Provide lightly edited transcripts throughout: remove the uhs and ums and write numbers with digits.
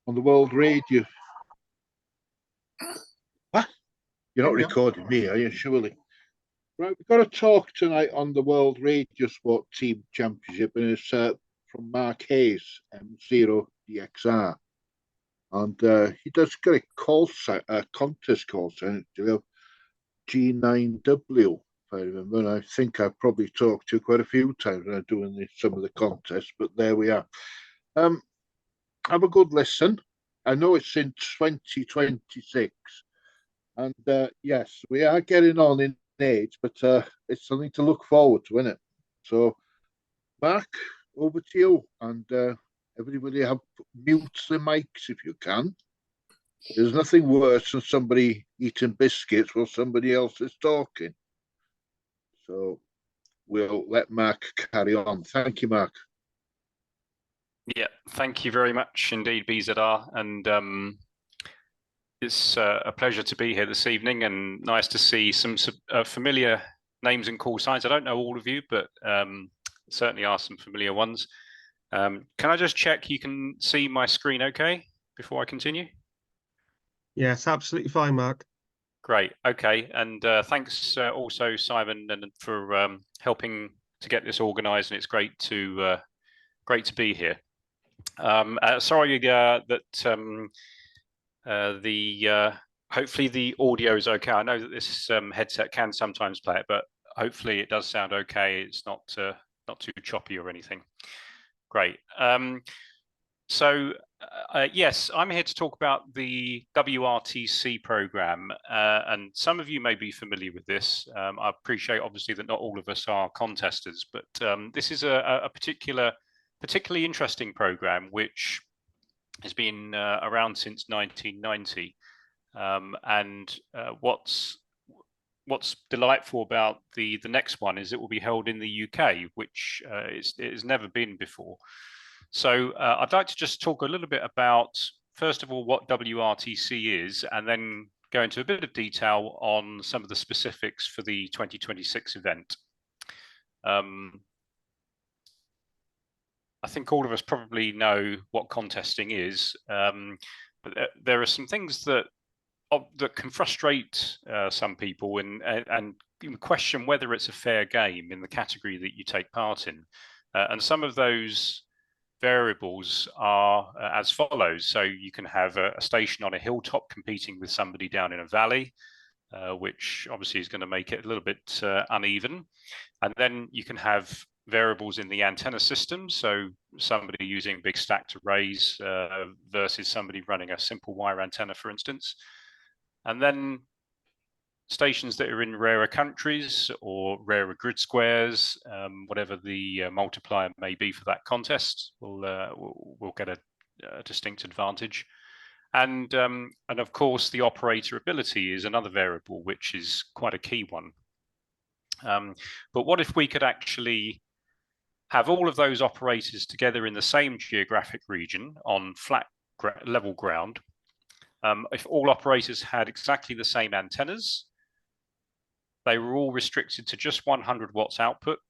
on the World Radio. What? You're not recording me, are you? Surely. Right, we've got a talk tonight on the World Radiosport Team Championship, and it's from Mark Hayes, M0DXR. And he does got a contest call sign, G9W, if I remember. And I think I've probably talked to you quite a few times when I'm doing some of the contests, but there we are. Have a good listen. I know it's in 2026. And yes, we are getting on in age, but it's something to look forward to, isn't it? So, Mark, over to you. And everybody mute the mics if you can. There's nothing worse than somebody eating biscuits while somebody else is talking. So we'll let Mark carry on. Thank you, Mark. Yeah, thank you very much indeed, BZR. And it's a pleasure to be here this evening, and nice to see some familiar names and call signs. I don't know all of you, but certainly are some familiar ones. Can I just check you can see my screen okay before I continue? Yes, absolutely fine, Mark. Great. Okay. And thanks also, Simon, and for helping to get this organised. And it's great to be here. Sorry that hopefully the audio is okay. I know that this headset can sometimes play it, but hopefully it does sound okay. It's not too choppy or anything. Great. Yes, I'm here to talk about the WRTC program, and some of you may be familiar with this. I appreciate, obviously, that not all of us are contesters, but this is a particularly interesting program which has been around since 1990. What's delightful about the next one is it will be held in the UK, which it has never been before. So I'd like to just talk a little bit about, first of all, what WRTC is, and then go into a bit of detail on some of the specifics for the 2026 event. I think all of us probably know what contesting is, but there are some things that can frustrate some people and question whether it's a fair game in the category that you take part in. And some of those variables are as follows. So you can have a station on a hilltop competing with somebody down in a valley, which obviously is going to make it a little bit uneven. And then you can have variables in the antenna system. So somebody using big stacked arrays versus somebody running a simple wire antenna, for instance. And then stations that are in rarer countries or rarer grid squares, whatever the multiplier may be for that contest, will get a distinct advantage. And of course, the operator ability is another variable, which is quite a key one. But what if we could actually have all of those operators together in the same geographic region on flat level ground? If all operators had exactly the same antennas, they were all restricted to just 100 watts output.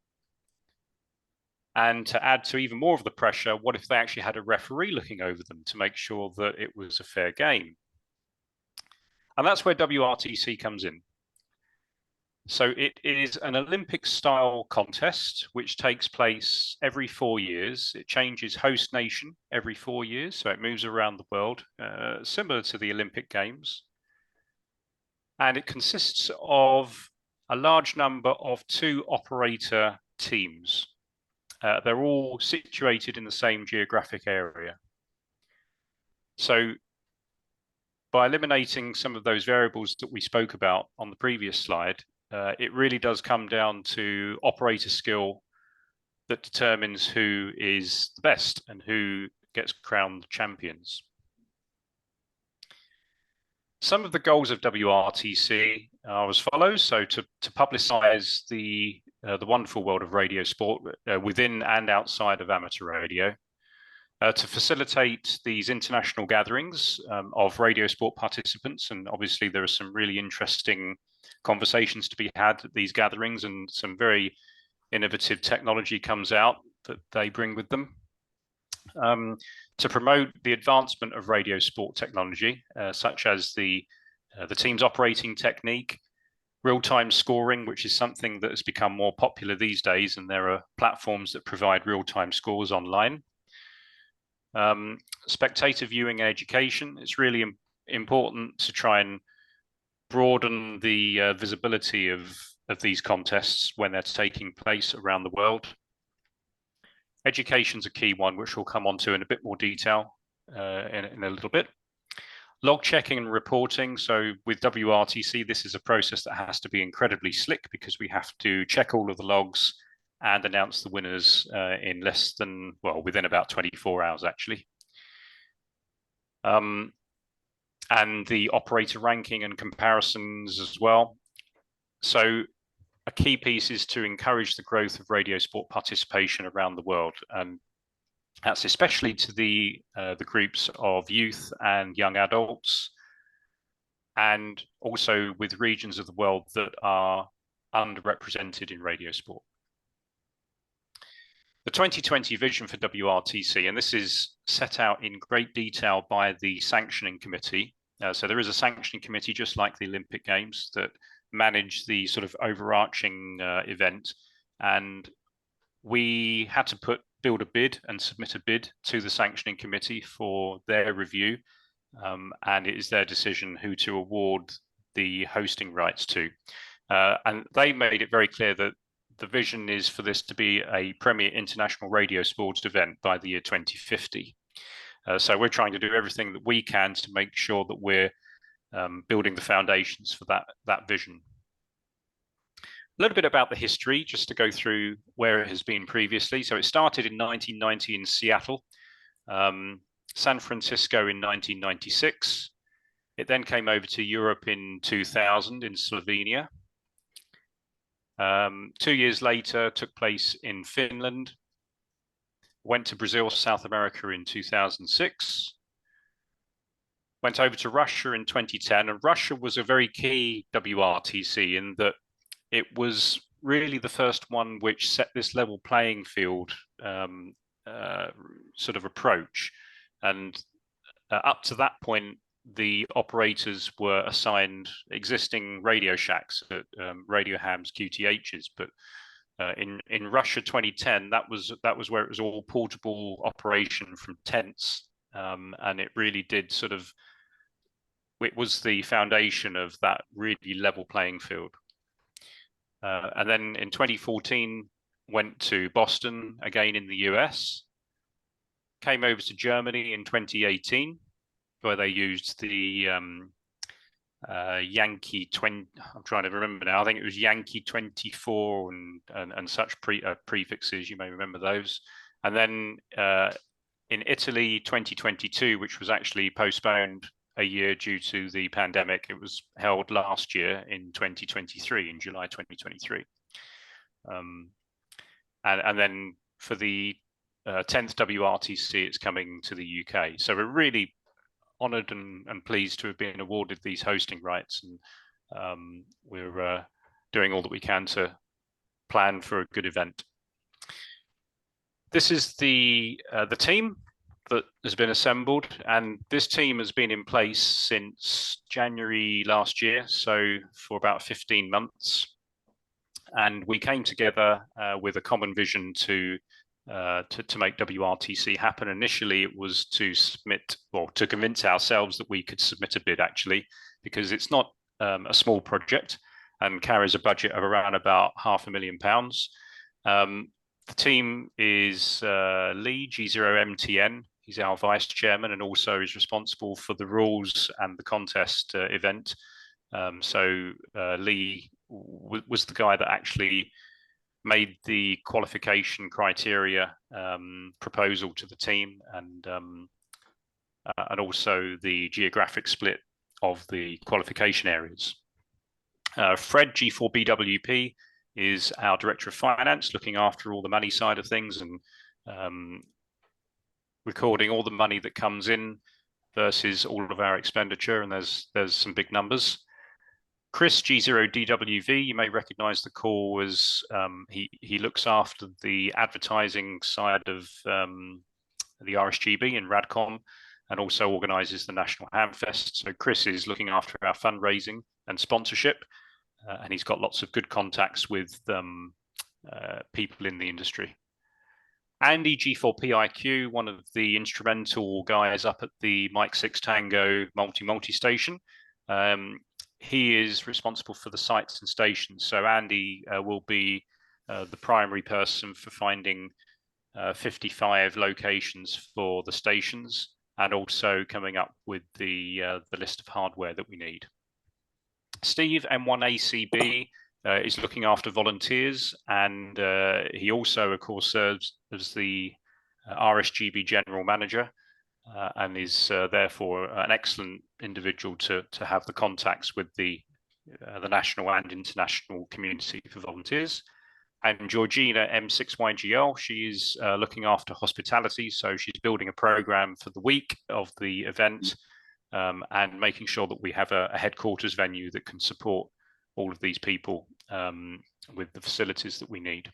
And to add to even more of the pressure, what if they actually had a referee looking over them to make sure that it was a fair game? And that's where WRTC comes in. So it is an Olympic-style contest which takes place every 4 years. It changes host nation every 4 years, so it moves around the world, similar to the Olympic Games. And it consists of a large number of 2 operator teams. They're all situated in the same geographic area. So by eliminating some of those variables that we spoke about on the previous slide, it really does come down to operator skill that determines who is the best and who gets crowned champions. Some of the goals of WRTC are as follows. So to publicize the wonderful world of radio sport within and outside of amateur radio, to facilitate these international gatherings of radio sport participants. And obviously there are some really interesting conversations to be had at these gatherings, and some very innovative technology comes out that they bring with them. to promote the advancement of radio sport technology, such as the team's operating technique, real-time scoring, which is something that has become more popular these days, and there are platforms that provide real-time scores online. Spectator viewing and education. It's really important to try and broaden the visibility of these contests when they're taking place around the world. Education's a key one, which we'll come on to in a bit more detail in a little bit. Log checking and reporting. So with WRTC, this is a process that has to be incredibly slick because we have to check all of the logs and announce the winners in less than, well, within about 24 hours, actually. And the operator ranking and comparisons as well. So a key piece is to encourage the growth of radio sport participation around the world. And that's especially to the groups of youth and young adults, and also with regions of the world that are underrepresented in radio sport. The 2020 vision for WRTC, and this is set out in great detail by the sanctioning committee. So there is a sanctioning committee, just like the Olympic Games, that manage the sort of overarching event. And we had to build a bid and submit a bid to the sanctioning committee for their review. And it is their decision who to award the hosting rights to. And they made it very clear that the vision is for this to be a premier international radio sports event by the year 2050. So we're trying to do everything that we can to make sure that we're building the foundations for that vision. A little bit about the history, just to go through where it has been previously. So it started in 1990 in Seattle, San Francisco in 1996. It then came over to Europe in 2000 in Slovenia. 2 years later, took place in Finland. Went to Brazil, South America in 2006. Went over to Russia in 2010, and Russia was a very key WRTC in that it was really the first one which set this level playing field sort of approach. And up to that point, the operators were assigned existing Radio Shacks at radio hams, QTHs, but in Russia 2010, that was where it was all portable operation from tents, and it really did sort of, it was the foundation of that really level playing field. And then in 2014, went to Boston, again in the US, came over to Germany in 2018, where they used the Yankee 20, I'm trying to remember now, I think it was Yankee 24 and such prefixes, you may remember those. And then in Italy 2022, which was actually postponed a year due to the pandemic, it was held last year in 2023, in July 2023. And then for the 10th WRTC, it's coming to the UK. So we're really honoured and pleased to have been awarded these hosting rights, and we're doing all that we can to plan for a good event. This is the team that has been assembled, and this team has been in place since January last year, so for about 15 months. And we came together with a common vision to make WRTC happen. Initially, it was to submit, or to convince ourselves that we could submit a bid, actually, because it's not a small project and carries a budget of around about £500,000. The team is Lee, G0MTN. He's our vice chairman and also is responsible for the rules and the contest event. So Lee was the guy that actually made the qualification criteria proposal to the team, and also the geographic split of the qualification areas. Fred, G4BWP, is our director of finance, looking after all the money side of things and recording all the money that comes in versus all of our expenditure, and there's some big numbers. Chris, G0DWV, you may recognize the call as he looks after the advertising side of the RSGB and Radcom, and also organises the National Hamfest. So Chris is looking after our fundraising and sponsorship, and he's got lots of good contacts with people in the industry. Andy G4PIQ, one of the instrumental guys up at the Mike 6 Tango multi station. He is responsible for the sites and stations. So Andy will be the primary person for finding 55 locations for the stations, and also coming up with the list of hardware that we need. Steve, M1ACB, is looking after volunteers, and he also, of course, serves as the RSGB General Manager, and is therefore an excellent individual to have the contacts with the national and international community for volunteers. And Georgina M6YGL, she is looking after hospitality, so she's building a program for the week of the event, and making sure that we have a headquarters venue that can support all of these people with the facilities that we need.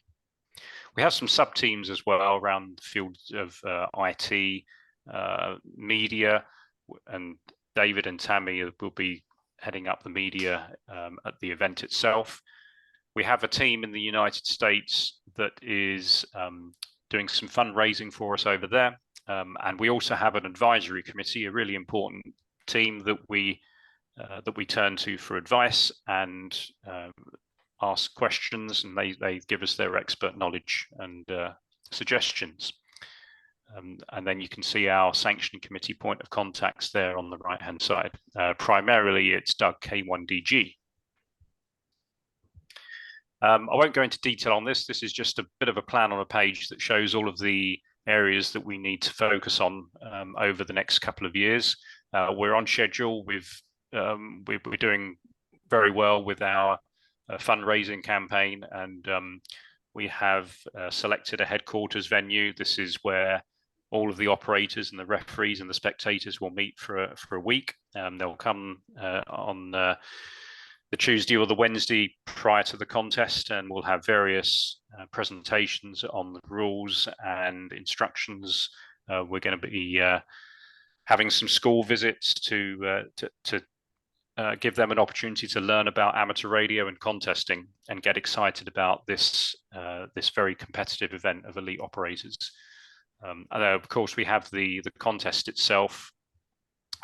We have some sub-teams as well around the field of IT, media, and David and Tammy will be heading up the media at the event itself. We have a team in the United States that is doing some fundraising for us over there. And we also have an advisory committee, a really important team that we turn to for advice and ask questions, and they give us their expert knowledge and suggestions. And then you can see our sanctioning committee point of contacts there on the right-hand side. Primarily, it's Doug K1DG. I won't go into detail on this. This is just a bit of a plan on a page that shows all of the areas that we need to focus on over the next couple of years. We're on schedule. We're doing very well with our fundraising campaign, and we have selected a headquarters venue. This is where all of the operators and the referees and the spectators will meet for a week. They'll come on the Tuesday or the Wednesday prior to the contest, and we'll have various presentations on the rules and instructions. We're going to be having some school visits to give them an opportunity to learn about amateur radio and contesting and get excited about this very competitive event of elite operators. And of course, we have the contest itself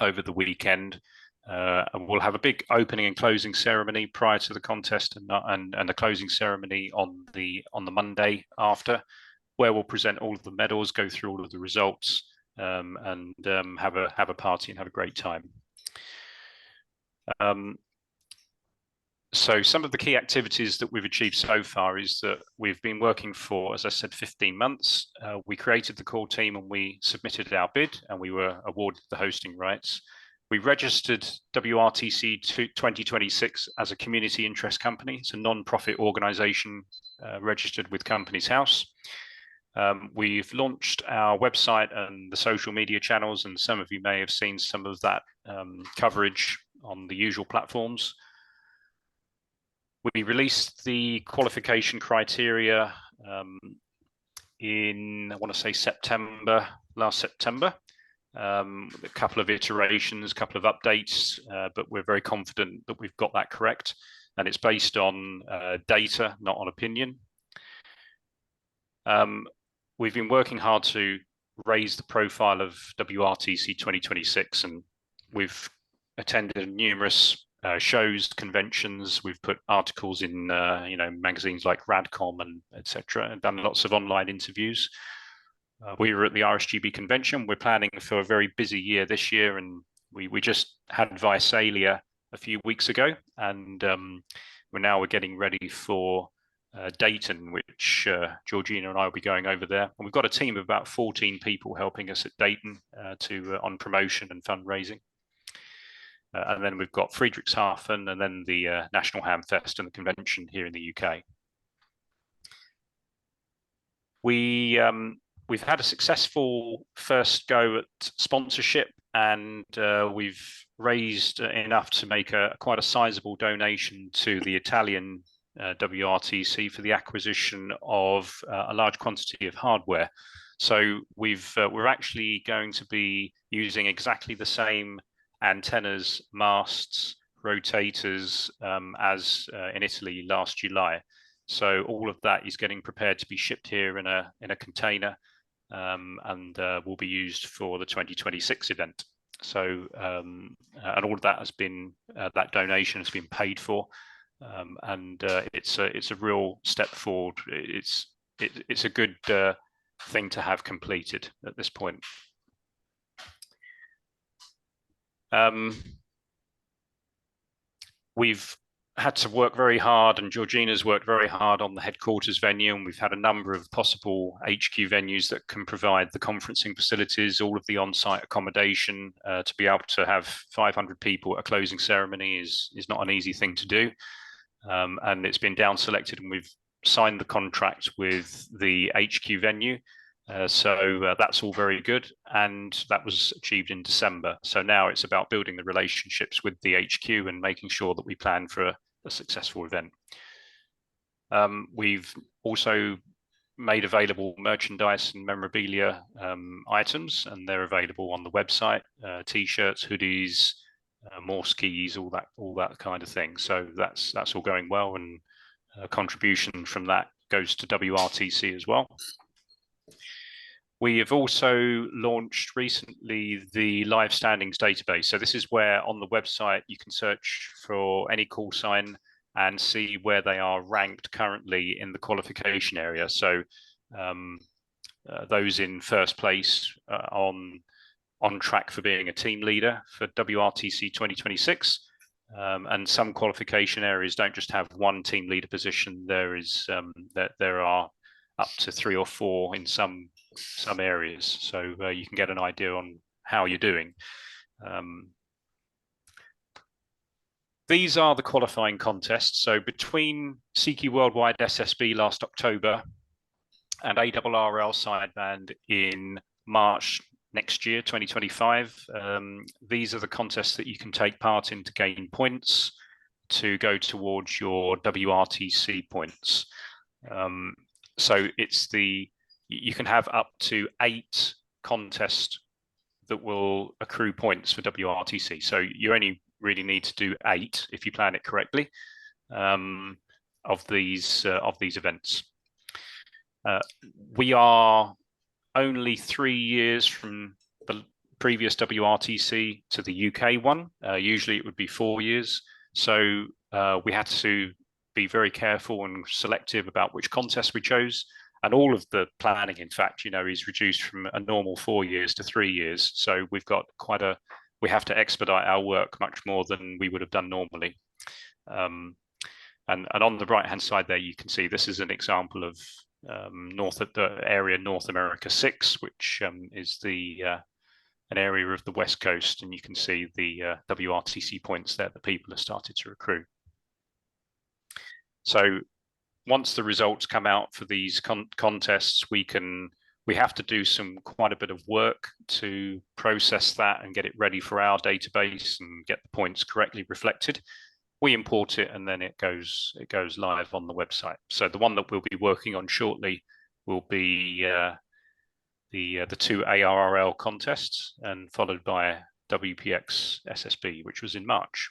over the weekend. And we'll have a big opening and closing ceremony prior to the contest, and the closing ceremony on the Monday after, where we'll present all of the medals, go through all of the results, and have a party and have a great time. So some of the key activities that we've achieved so far is that we've been working for, as I said, 15 months. We created the core team and we submitted our bid, and we were awarded the hosting rights. We registered WRTC 2026 as a community interest company. It's a non-profit organization registered with Companies House. We've launched our website and the social media channels, and some of you may have seen some of that coverage on the usual platforms. We released the qualification criteria in, I want to say last September. A couple of iterations, a couple of updates, but we're very confident that we've got that correct, and it's based on data, not on opinion. We've been working hard to raise the profile of WRTC 2026, and we've attended numerous shows, conventions. We've put articles in magazines like Radcom and etc., and done lots of online interviews. We were at the RSGB convention. We're planning for a very busy year this year, and we just had Visalia a few weeks ago, and we're getting ready for Dayton, which Georgina and I will be going over there. And we've got a team of about 14 people helping us at Dayton on promotion and fundraising. And then we've got Friedrichshafen, and then the National Hamfest and the convention here in the UK. We've had a successful first go at sponsorship, and we've raised enough to make quite a sizable donation to the Italian WRTC for the acquisition of a large quantity of hardware. So we're actually going to be using exactly the same antennas, masts, rotators as in Italy last July. So all of that is getting prepared to be shipped here in a container, and will be used for the 2026 event. So and all of that has been that donation has been paid for, and it's a real step forward. It's a good thing to have completed at this point. We've had to work very hard, and Georgina's worked very hard on the headquarters venue, and we've had a number of possible HQ venues that can provide the conferencing facilities, all of the on-site accommodation. To be able to have 500 people at a closing ceremony is not an easy thing to do, and it's been down selected, and we've signed the contract with the HQ venue. So that's all very good, and that was achieved in December. So now it's about building the relationships with the HQ and making sure that we plan for a successful event. We've also made available merchandise and memorabilia items, and they're available on the website: t-shirts, hoodies, more skis, all that kind of thing. So that's all going well, and a contribution from that goes to WRTC as well. We have also launched recently the live standings database. So this is where on the website you can search for any call sign and see where they are ranked currently in the qualification area. So those in first place on track for being a team leader for WRTC 2026. And some qualification areas don't just have one team leader position. There are up to 3 or 4 in some areas, so you can get an idea on how you're doing. These are the qualifying contests. So between CQ Worldwide SSB last October and ARRL sideband in March next year, 2025, these are the contests that you can take part in to gain points to go towards your WRTC points. So you can have up to 8 contests that will accrue points for WRTC. So you only really need to do 8 if you plan it correctly of these events. We are only 3 years from the previous WRTC to the UK one. Usually it would be 4 years. So we had to be very careful and selective about which contest we chose. And all of the planning, in fact, is reduced from a normal 4 years to 3 years. So we've got we have to expedite our work much more than we would have done normally. And on the right-hand side there, you can see this is an example of the area North America 6, which is an area of the West Coast. And you can see the WRTC points there that people have started to accrue. So once the results come out for these contests, we have to do quite a bit of work to process that and get it ready for our database and get the points correctly reflected. We import it, and then it goes live on the website. So the one that we'll be working on shortly will be the 2 ARRL contests, and followed by WPX SSB, which was in March.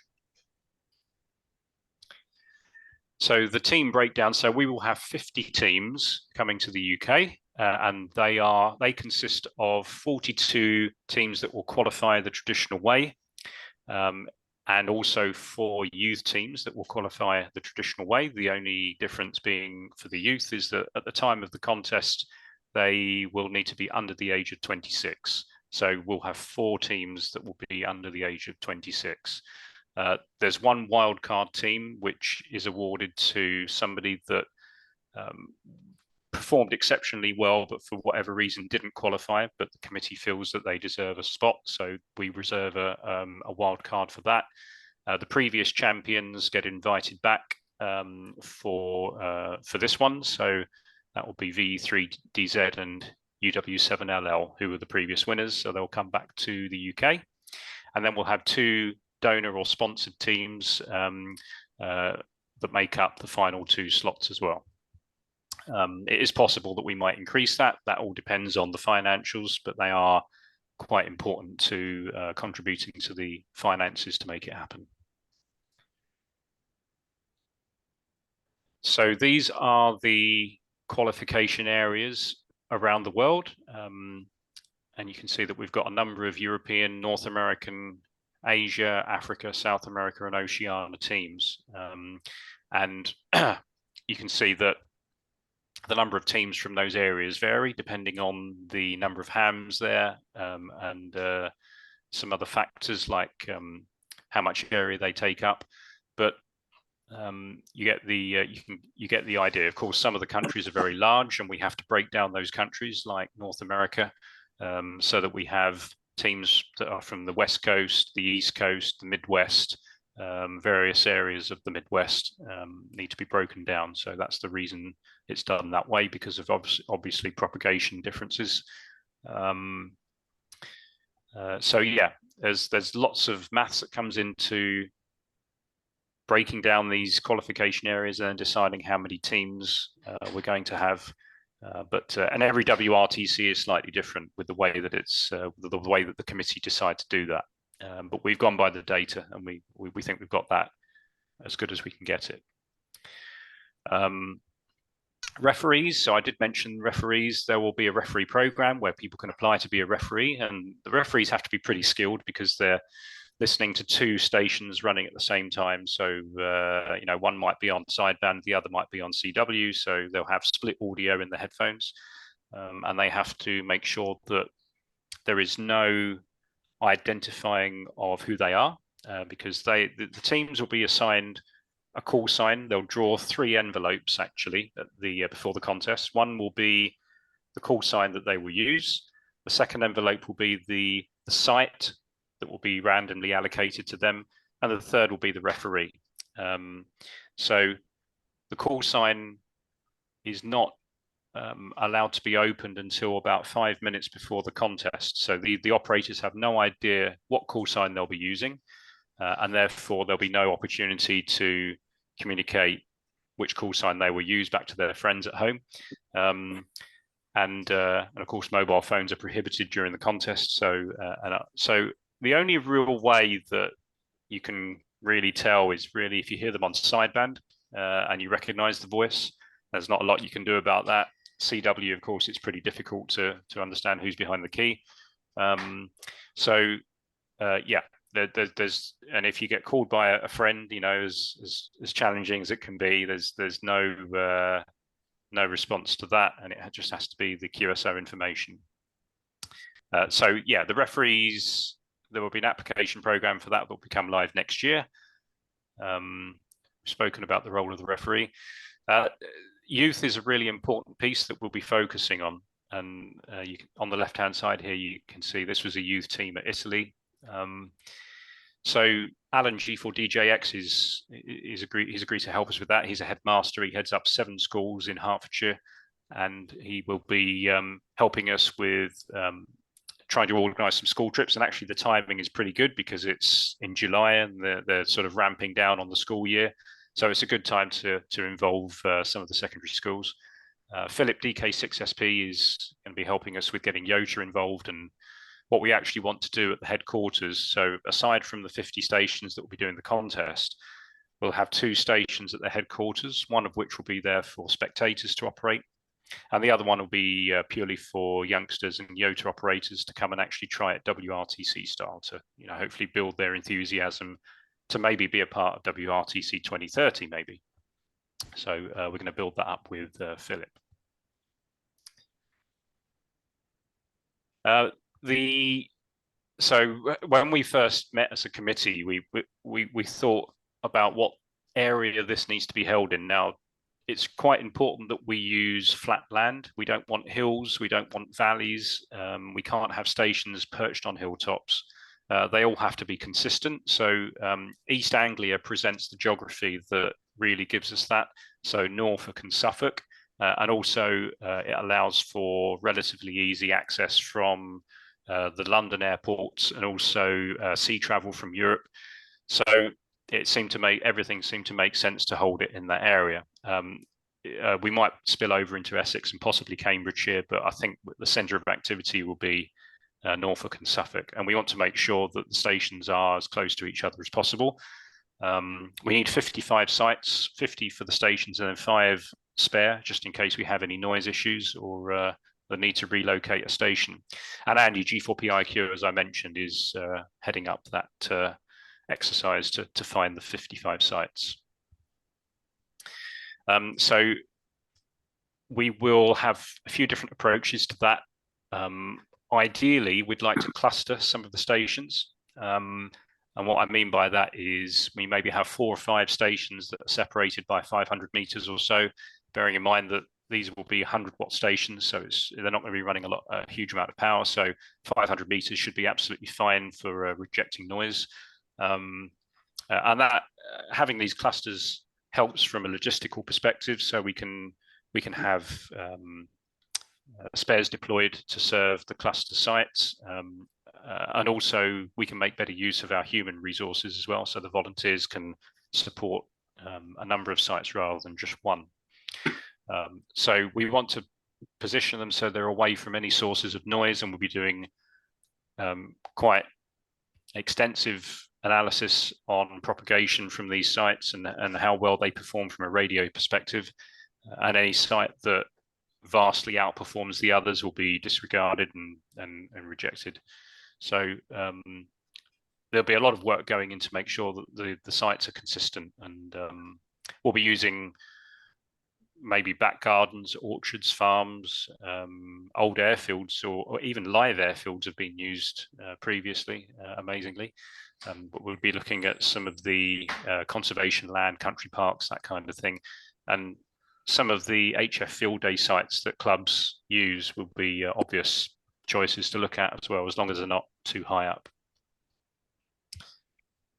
So the team breakdown, so we will have 50 teams coming to the UK, and they consist of 42 teams that will qualify the traditional way, and also 4 youth teams that will qualify the traditional way. The only difference being for the youth is that at the time of the contest, they will need to be under the age of 26. So we'll have 4 teams that will be under the age of 26. There's one wildcard team which is awarded to somebody that performed exceptionally well, but for whatever reason didn't qualify, but the committee feels that they deserve a spot. So we reserve a wildcard for that. The previous champions get invited back for this one. So that will be VE3DZ and UW7LL, who were the previous winners. So they'll come back to the UK. And then we'll have 2 donor or sponsored teams that make up the final 2 slots as well. It is possible that we might increase that. That all depends on the financials, but they are quite important to contributing to the finances to make it happen. So these are the qualification areas around the world. And you can see that we've got a number of European, North American, Asia, Africa, South America, and Oceania teams. And you can see that the number of teams from those areas vary depending on the number of hams there, and some other factors like how much area they take up. But you get the idea. Of course, some of the countries are very large, and we have to break down those countries, like North America, so that we have teams that are from the West Coast, the East Coast, the Midwest. Various areas of the Midwest need to be broken down. So that's the reason it's done that way, because of obviously propagation differences. So yeah, there's lots of maths that comes into breaking down these qualification areas and then deciding how many teams we're going to have. And every WRTC is slightly different with the way that it's the way that the committee decide to do that. But we've gone by the data, and we think we've got that as good as we can get it. Referees. So I did mention referees. There will be a referee program where people can apply to be a referee, and the referees have to be pretty skilled because they're listening to two stations running at the same time. So one might be on sideband, the other might be on CW. So they'll have split audio in the headphones, and they have to make sure that there is no identifying of who they are, because the teams will be assigned a call sign. They'll draw 3 envelopes actually at the before the contest. One will be the call sign that they will use. The second envelope will be the site that will be randomly allocated to them, and the third will be the referee. So the call sign is not allowed to be opened until about 5 minutes before the contest. So the operators have no idea what call sign they'll be using, and therefore there'll be no opportunity to communicate which call sign they will use back to their friends at home. And of course, mobile phones are prohibited during the contest. So the only real way that you can really tell is really if you hear them on sideband and you recognize the voice. There's not a lot you can do about that. CW, of course, it's pretty difficult to understand who's behind the key. Yeah, there's and if you get called by a friend, as challenging as it can be, there's no response to that, and it just has to be the QSO information. So yeah, the referees, there will be an application program for that will become live next year. We've spoken about the role of the referee. Youth is a really important piece that we'll be focusing on, and on the left-hand side here you can see this was a youth team at Italy. So Alan G4DJX he's agreed to help us with that. He's a headmaster. He heads up 7 schools in Hertfordshire, and he will be helping us with trying to organise some school trips. And actually the timing is pretty good because it's in July and they're sort of ramping down on the school year. So it's a good time to involve some of the secondary schools. Philip DK6SP is going to be helping us with getting YOTA involved and what we actually want to do at the headquarters. So aside from the 50 stations that will be doing the contest, we'll have 2 stations at the headquarters, one of which will be there for spectators to operate. And the other one will be purely for youngsters and YOTA operators to come and actually try it WRTC style to, hopefully build their enthusiasm to maybe be a part of WRTC 2030 maybe. So we're going to build that up with Philip. So when we first met as a committee, we thought about what area this needs to be held in. Now, it's quite important that we use flat land. We don't want hills. We don't want valleys. We can't have stations perched on hilltops. They all have to be consistent. So East Anglia presents the geography that really gives us that. So Norfolk and Suffolk. And also it allows for relatively easy access from the London airports and also sea travel from Europe. So everything seemed to make sense to hold it in that area. we might spill over into Essex and possibly Cambridgeshire, but I think the centre of activity will be Norfolk and Suffolk, and we want to make sure that the stations are as close to each other as possible. We need 55 sites, 50 for the stations, and then 5 spare, just in case we have any noise issues or the need to relocate a station. And Andy, G4PIQ, as I mentioned, is heading up that exercise to find the 55 sites. So we will have a few different approaches to that. Ideally, we'd like to cluster some of the stations. And what I mean by that is we maybe have 4 or 5 stations that are separated by 500 meters or so, bearing in mind that these will be 100-watt stations, so they're not going to be running a huge amount of power. So 500 meters should be absolutely fine for rejecting noise. And that having these clusters helps from a logistical perspective, so we can have spares deployed to serve the cluster sites, and also we can make better use of our human resources as well, so the volunteers can support a number of sites rather than just one. So we want to position them so they're away from any sources of noise, and we'll be doing quite extensive analysis on propagation from these sites and how well they perform from a radio perspective. And any site that vastly outperforms the others will be disregarded and rejected. So there'll be a lot of work going in to make sure that the sites are consistent, and we'll be using maybe back gardens, orchards, farms, old airfields, or even live airfields have been used previously, amazingly. But we'll be looking at some of the conservation land, country parks, that kind of thing. And some of the HF field day sites that clubs use will be obvious choices to look at as well, as long as they're not too high up.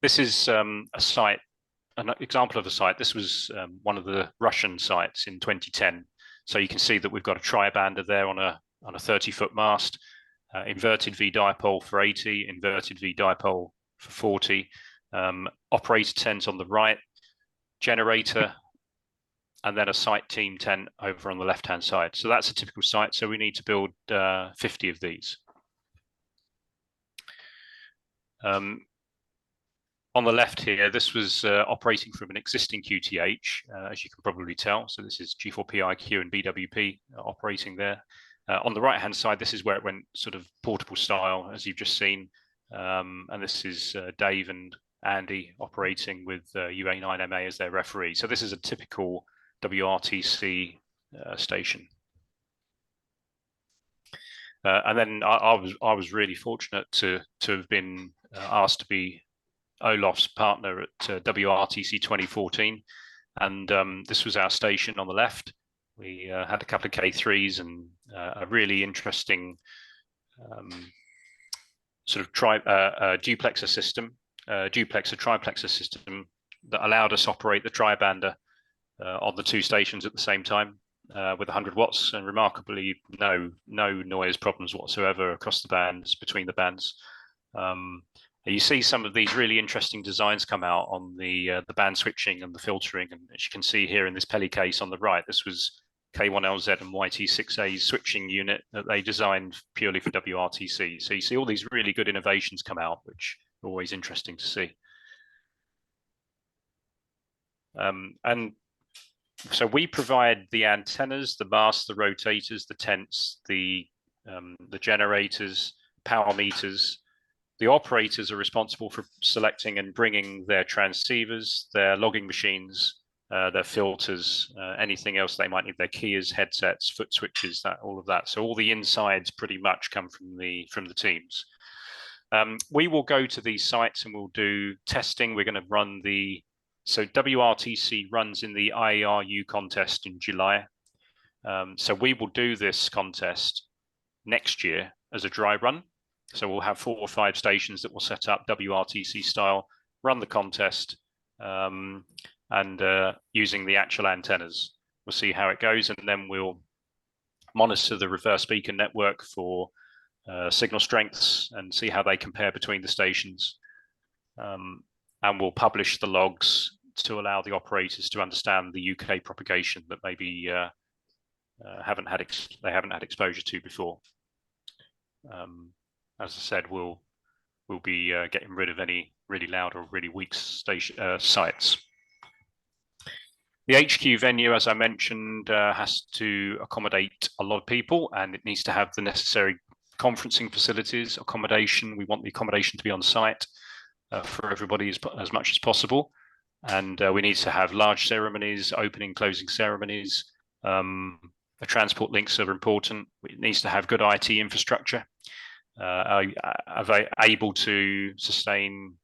This is a site, an example of a site. This was one of the Russian sites in 2010. So you can see that we've got a tri-bander there on a 30-foot mast, inverted V dipole for 80, inverted V dipole for 40, operator tent on the right, generator, and then a site team tent over on the left-hand side. So that's a typical site. So we need to build 50 of these. On the left here, this was operating from an existing QTH, as you can probably tell. So this is G4PIQ and BWP operating there. On the right-hand side, this is where it went sort of portable style, as you've just seen. And this is Dave and Andy operating with UA9MA as their referee. So this is a typical WRTC station. And then I was really fortunate to have been asked to be Olaf's partner at WRTC 2014, and this was our station on the left. We had a couple of K3s and a really interesting sort of duplexer system, triplexer system that allowed us operate the tri-bander on the 2 stations at the same time with 100 watts, and remarkably no noise problems whatsoever across the bands, between the bands. You see some of these really interesting designs come out on the band switching and the filtering, and as you can see here in this Peli case on the right, this was K1LZ and YT6A's switching unit that they designed purely for WRTC. So you see all these really good innovations come out, which are always interesting to see. And so we provide the antennas, the masts, the rotators, the tents, the generators, power meters. The operators are responsible for selecting and bringing their transceivers, their logging machines, their filters, anything else they might need, their keyers, headsets, foot switches, all of that. So all the insides pretty much come from the teams. We will go to these sites and we'll do testing. We're going to run so WRTC runs in the IARU contest in July. So we will do this contest next year as a dry run. So we'll have 4 or 5 stations that will set up WRTC style, run the contest, and using the actual antennas. We'll see how it goes, and then we'll monitor the reverse beacon network for signal strengths and see how they compare between the stations. And we'll publish the logs to allow the operators to understand the UK propagation that maybe they haven't had exposure to before. As I said, we'll be getting rid of any really loud or really weak sites. The HQ venue, as I mentioned, has to accommodate a lot of people, and it needs to have the necessary conferencing facilities, accommodation. We want the accommodation to be on site for everybody as much as possible. And we need to have large ceremonies, opening, closing ceremonies. The transport links are important. It needs to have good IT infrastructure, able to sustain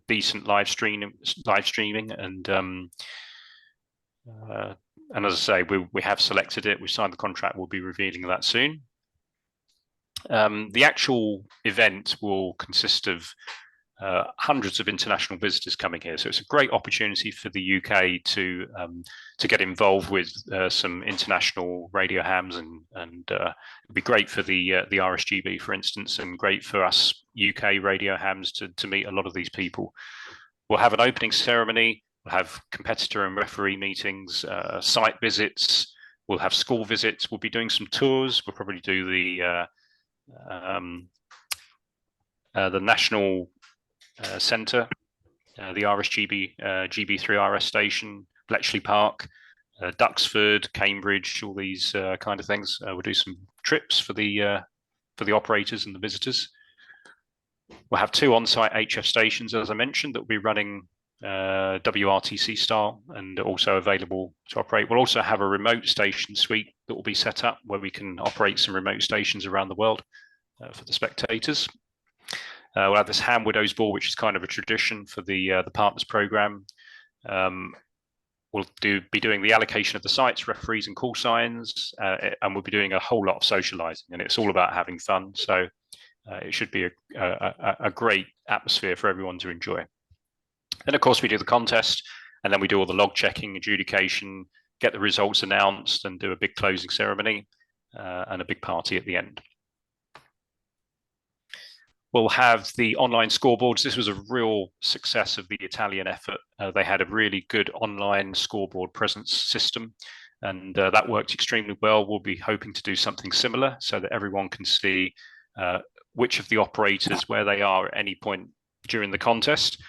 decent live streaming, and as I say, we have selected it. We signed the contract. We'll be revealing that soon. The actual event will consist of hundreds of international visitors coming here, so it's a great opportunity for the UK to get involved with some international radio hams, and it'd be great for the RSGB, for instance, and great for us UK radio hams to meet a lot of these people. We'll have an opening ceremony. We'll have competitor and referee meetings, site visits. We'll have school visits. We'll be doing some tours. We'll probably do the national centre, the RSGB GB3RS station, Bletchley Park, Duxford, Cambridge, all these kind of things. We'll do some trips for the operators and the visitors. We'll have 2 on-site HF stations, as I mentioned, that will be running WRTC style and also available to operate. We'll also have a remote station suite that will be set up where we can operate some remote stations around the world for the spectators. We'll have this ham widows ball, which is kind of a tradition for the partners program. We'll be doing the allocation of the sites, referees and call signs, and we'll be doing a whole lot of socializing, and it's all about having fun. So it should be a great atmosphere for everyone to enjoy. Then, of course, we do the contest, and then we do all the log checking, adjudication, get the results announced, and do a big closing ceremony and a big party at the end. We'll have the online scoreboards. This was a real success of the Italian effort. They had a really good online scoreboard presence system, and that worked extremely well. We'll be hoping to do something similar so that everyone can see which of the operators, where they are at any point during the contest.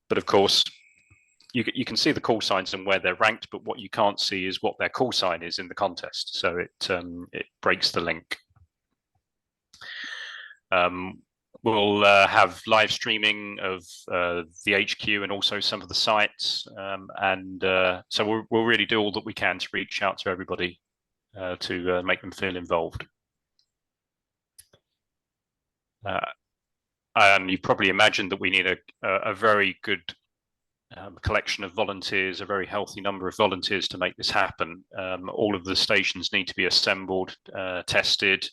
But of course, you can see the call signs and where they're ranked, but what you can't see is what their call sign is in the contest. So it breaks the link. We'll have live streaming of the HQ and also some of the sites, so we'll really do all that we can to reach out to everybody to make them feel involved. And you probably imagined that we need a very good collection of volunteers, a very healthy number of volunteers to make this happen. All of the stations need to be assembled, tested,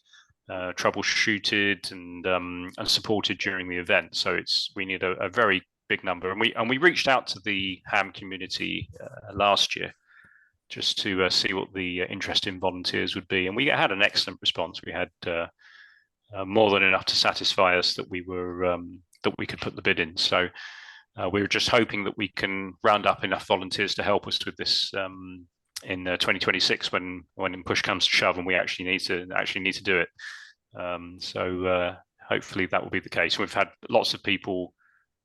troubleshooted, and supported during the event. So we need a very big number, and we reached out to the ham community last year just to see what the interest in volunteers would be, and we had an excellent response. We had more than enough to satisfy us that we could put the bid in. So we were just hoping that we can round up enough volunteers to help us with this in 2026 when push comes to shove and we actually need to do it. So hopefully that will be the case. We've had lots of people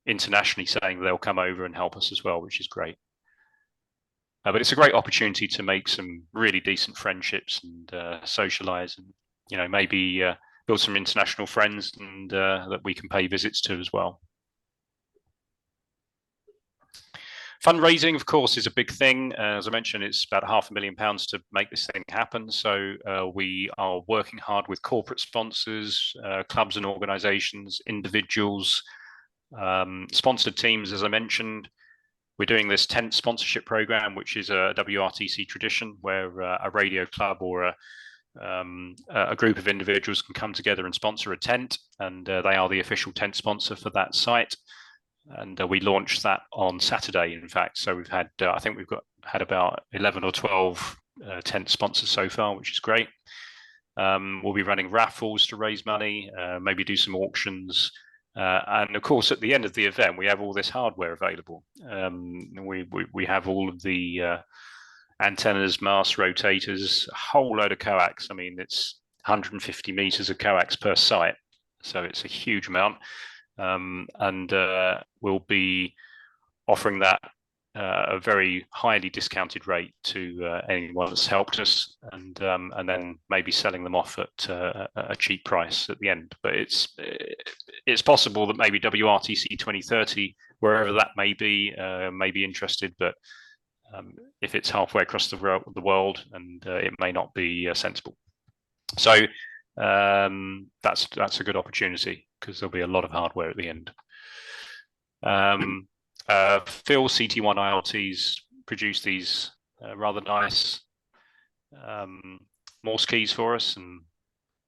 internationally saying they'll come over and help us as well, which is great. But it's a great opportunity to make some really decent friendships and socialize, and maybe build some international friends and that we can pay visits to as well. Fundraising, of course, is a big thing. As I mentioned, it's about £500,000 to make this thing happen. So we are working hard with corporate sponsors, clubs and organizations, individuals, sponsored teams, as I mentioned. We're doing this tent sponsorship program, which is a WRTC tradition where a radio club or a group of individuals can come together and sponsor a tent, and they are the official tent sponsor for that site. And we launched that on Saturday, in fact. So we've had, I think we've had about 11 or 12 tent sponsors so far, which is great. We'll be running raffles to raise money, maybe do some auctions, And of course, at the end of the event, we have all this hardware available. We have all of the antennas, masts, rotators, a whole load of coax. I mean, it's 150 meters of coax per site, so it's a huge amount. And we'll be offering that a very highly discounted rate to anyone that's helped us, and then maybe selling them off at a cheap price at the end. But it's possible that maybe WRTC 2030, wherever that may be interested, but if it's halfway across the world, and it may not be sensible. So that's a good opportunity, because there'll be a lot of hardware at the end. Phil CT1 ILTs produced these rather nice Morse keys for us, and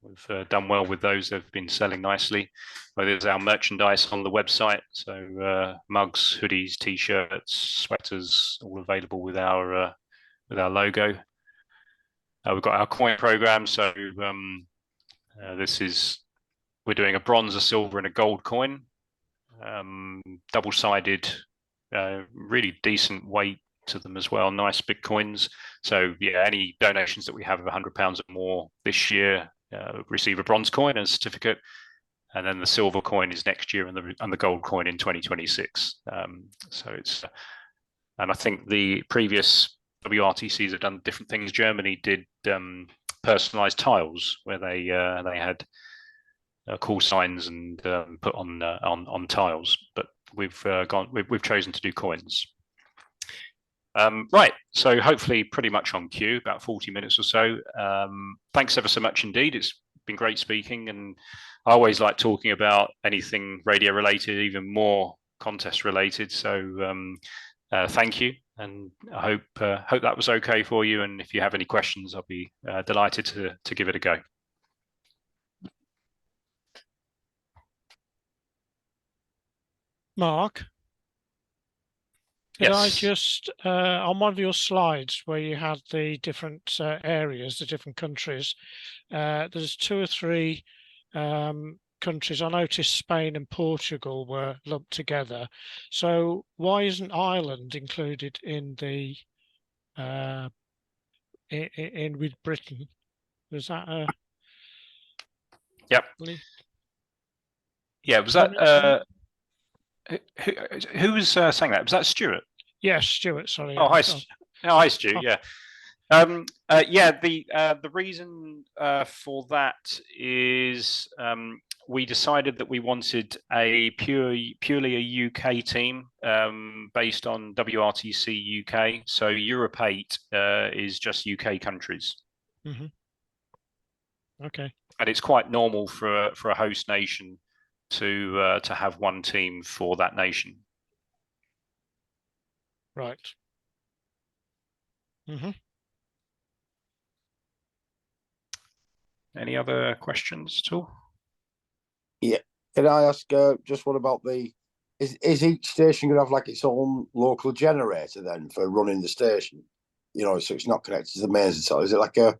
we've done well with those. They've been selling nicely. Well, there's our merchandise on the website, so mugs, hoodies, t-shirts, sweaters, all available with our logo. We've got our coin program, so we're doing a bronze, a silver, and a gold coin. Double-sided, really decent weight to them as well. Nice big coins. So yeah, any donations that we have of £100 or more this year receive a bronze coin and a certificate, and then the silver coin is next year, and the gold coin in 2026. So it's, and I think the previous WRTCs have done different things. Germany did personalized tiles where they had call signs and put on tiles, but we've chosen to do coins. Right, so hopefully pretty much on cue, about 40 minutes or so. Thanks ever so much indeed. It's been great speaking, and I always like talking about anything radio related, even more contest related. So thank you, and I hope that was okay for you. And if you have any questions, I'll be delighted to give it a go. Mark, could I just, on one of your slides where you had the different areas, the different countries, there's 2 or 3 countries. I noticed Spain and Portugal were lumped together. So why isn't Ireland included in the in with Britain? Was that a... Yep. Yeah, was that... Who was saying that? Was that Stuart? Yes, Stuart. Sorry. Oh, hi, hi, Stu. Yeah, yeah. The reason for that is we decided that we wanted a purely a UK team based on WRTC UK. So Europe 8 is just UK countries. Mm-hmm. Okay. And it's quite normal for a host nation to have one team for that nation. Right. Mm-hmm. Any other questions at all? Yeah. Can I ask just what about is each station going to have like its own local generator then for running the station? You know, so it's not connected to the mains. So is it like a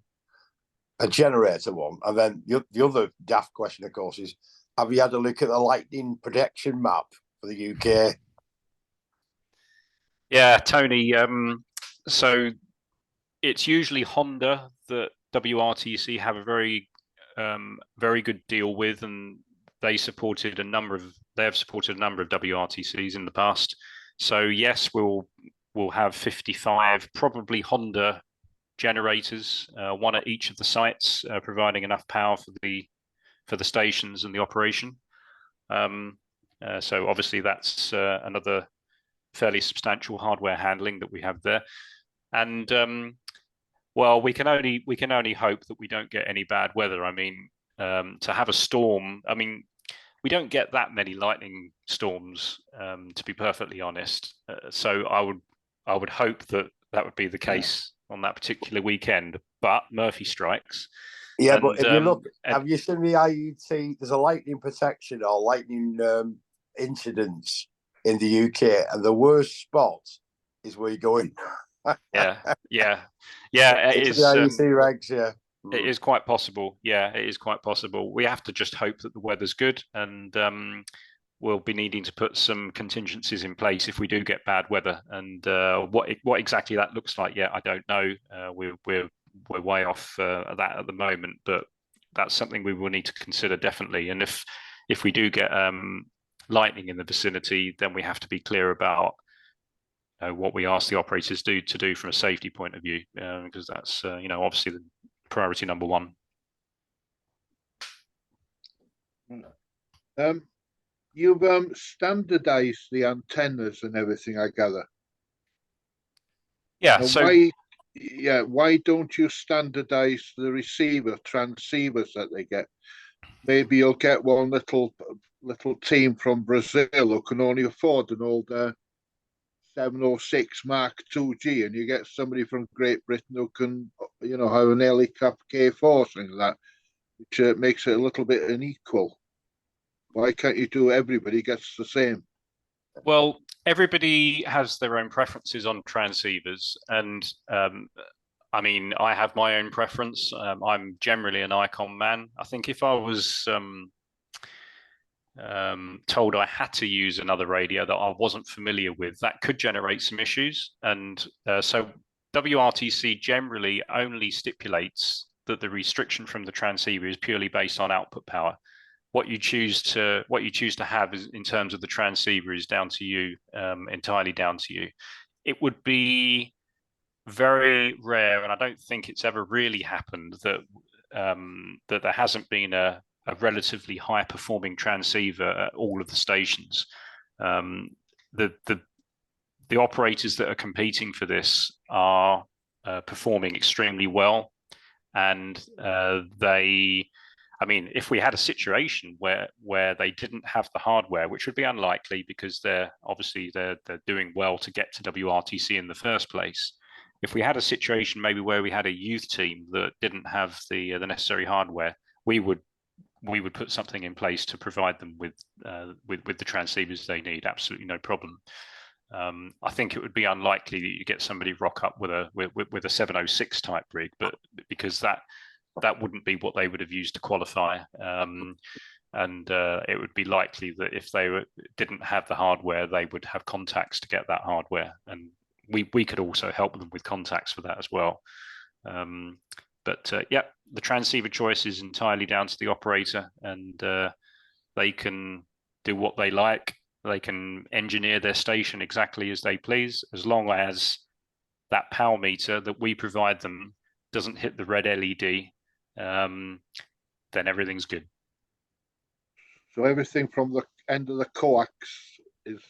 generator one? And then the other daft question, of course, is, have you had a look at the lightning protection map for the UK? Yeah, Tony. So it's usually Honda that WRTC have a very good deal with, and they have supported a number of WRTCs in the past. So yes, we'll have 55 probably Honda generators, one at each of the sites, providing enough power for the stations and the operation. So obviously that's another fairly substantial hardware handling that we have there. And well, we can only hope that we don't get any bad weather. I mean, to have a storm, I mean, we don't get that many lightning storms, to be perfectly honest. So I would hope that would be the case on that particular weekend. But Murphy strikes. Yeah, but if you look, have you seen the IET? There's a lightning protection or lightning incidents in the UK, and the worst spot is where you're going. yeah. It is. The IET regs, yeah. It is quite possible. Yeah, it is quite possible. We have to just hope that the weather's good, and we'll be needing to put some contingencies in place if we do get bad weather. And what exactly that looks like yet, I don't know. We're way off that at the moment, but that's something we will need to consider definitely. And if we do get lightning in the vicinity, then we have to be clear about what we ask the operators to do from a safety point of view, because that's obviously the priority number one. You've standardized the antennas and everything, I gather. Yeah. And So why don't you standardize the transceivers that they get? Maybe you'll get one little team from Brazil who can only afford an old 706 Mark IIG, and you get somebody from Great Britain who can, have an helicopter K4, something like that, which makes it a little bit unequal. Why can't you do everybody gets the same? Well, everybody has their own preferences on transceivers, and I mean, I have my own preference. I'm generally an Icon man. I think if I was told I had to use another radio that I wasn't familiar with, that could generate some issues. And so WRTC generally only stipulates that the restriction from the transceiver is purely based on output power. What you choose to have is, in terms of the transceiver, is down to you, entirely down to you. It would be very rare, and I don't think it's ever really happened, that that there hasn't been a relatively high performing transceiver at all of the stations. The operators that are competing for this are performing extremely well, and I mean, if we had a situation where they didn't have the hardware, which would be unlikely because they're doing well to get to WRTC in the first place. If we had a situation maybe where we had a youth team that didn't have the necessary hardware, we would put something in place to provide them with the transceivers they need. Absolutely no problem. I think it would be unlikely that you get somebody rock up with a 706 type rig, but because that wouldn't be what they would have used to qualify. And it would be likely that if they didn't have the hardware, they would have contacts to get that hardware, and we could also help them with contacts for that as well. But yeah, the transceiver choice is entirely down to the operator, and they can do what they like. They can engineer their station exactly as they please, as long as that power meter that we provide them doesn't hit the red LED. Then everything's good. So everything from the end of the coax is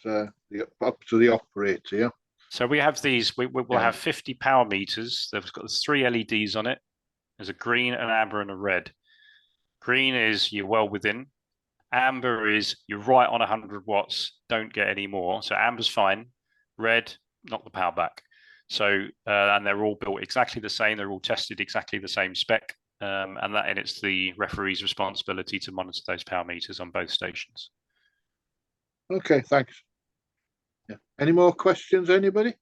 up to the operator, yeah? So we have these, we'll have 50 power meters. They've got 3 LEDs on it. There's a green, an amber, and a red. Green is you're well within. Amber is you're right on 100 watts, don't get any more. So amber's fine. Red, knock the power back. So, and they're all built exactly the same. They're all tested exactly the same spec. And it's the referee's responsibility to monitor those power meters on both stations. Okay, thanks. Yeah. Any more questions, anybody?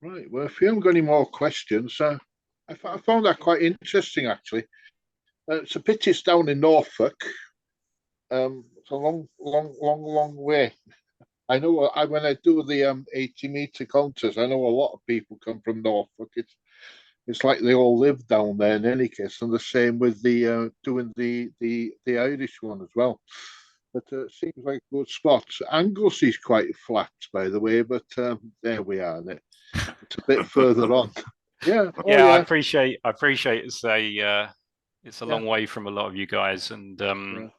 Right, well, if you haven't got any more questions, I found that quite interesting, actually. It's a pity it's down in Norfolk. It's a long way. I know when I do the 80-meter contest, I know a lot of people come from Norfolk. It's like they all live down there in any case, and the same with the doing the Irish one as well. But it seems like a good spot. Anglesy's quite flat, by the way, but there we are. It's a bit further on. Yeah. Oh, yeah, yeah. I appreciate it's a long way from a lot of you guys, and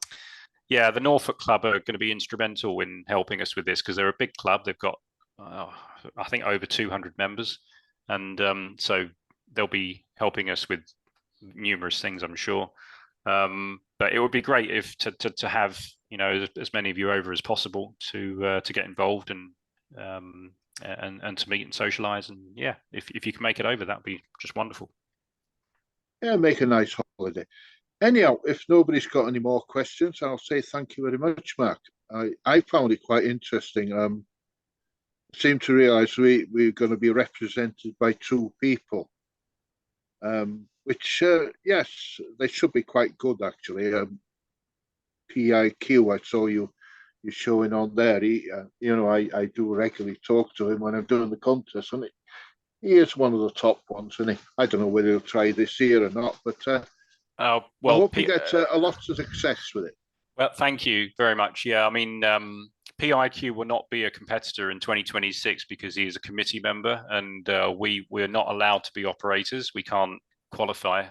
yeah, the Norfolk Club are going to be instrumental in helping us with this because they're a big club. They've got I think over 200 members, and so they'll be helping us with numerous things, I'm sure. But it would be great if to have as many of you over as possible to get involved and to meet and socialize, and yeah, if you can make it over, that'd be just wonderful. Yeah, make a nice holiday. Anyhow, if nobody's got any more questions, I'll say thank you very much, Mark. I found it quite interesting. I seem to realise we're going to be represented by 2 people. which yes, they should be quite good actually. PIQ, I saw you showing on there. I do regularly talk to him when I'm doing the contest, and he is one of the top ones, and I don't know whether he'll try this year or not, but I hope he gets a lot of success with it. Well, thank you very much. Yeah, I mean, PIQ will not be a competitor in 2026 because he is a committee member, and we're not allowed to be operators. We can't qualify.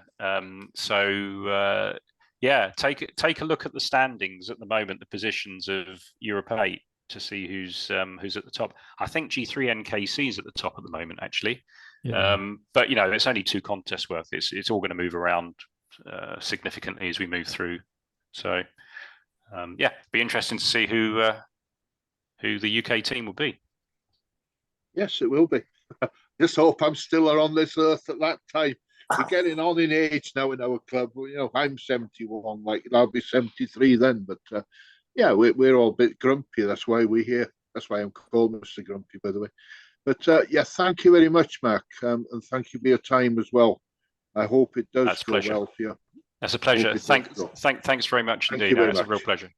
Yeah, take a look at the standings at the moment, the positions of Europe 8 to see who's at the top. I think G3 NKC is at the top at the moment, actually. Yeah. But it's only 2 contests worth. It's all going to move around significantly as we move through. So yeah, be interesting to see who the UK team will be. Yes, it will be. Just hope I'm still on this earth at that time. We're getting on in age now in our club. I'm 71, like I'll be 73 then. But yeah, we're all a bit grumpy. That's why we're here. That's why I'm called Mr. Grumpy, by the way. But yeah, thank you very much, Mark, and thank you for your time as well. I hope it does go well for you. That's a pleasure. Thanks very much indeed. It's a real pleasure.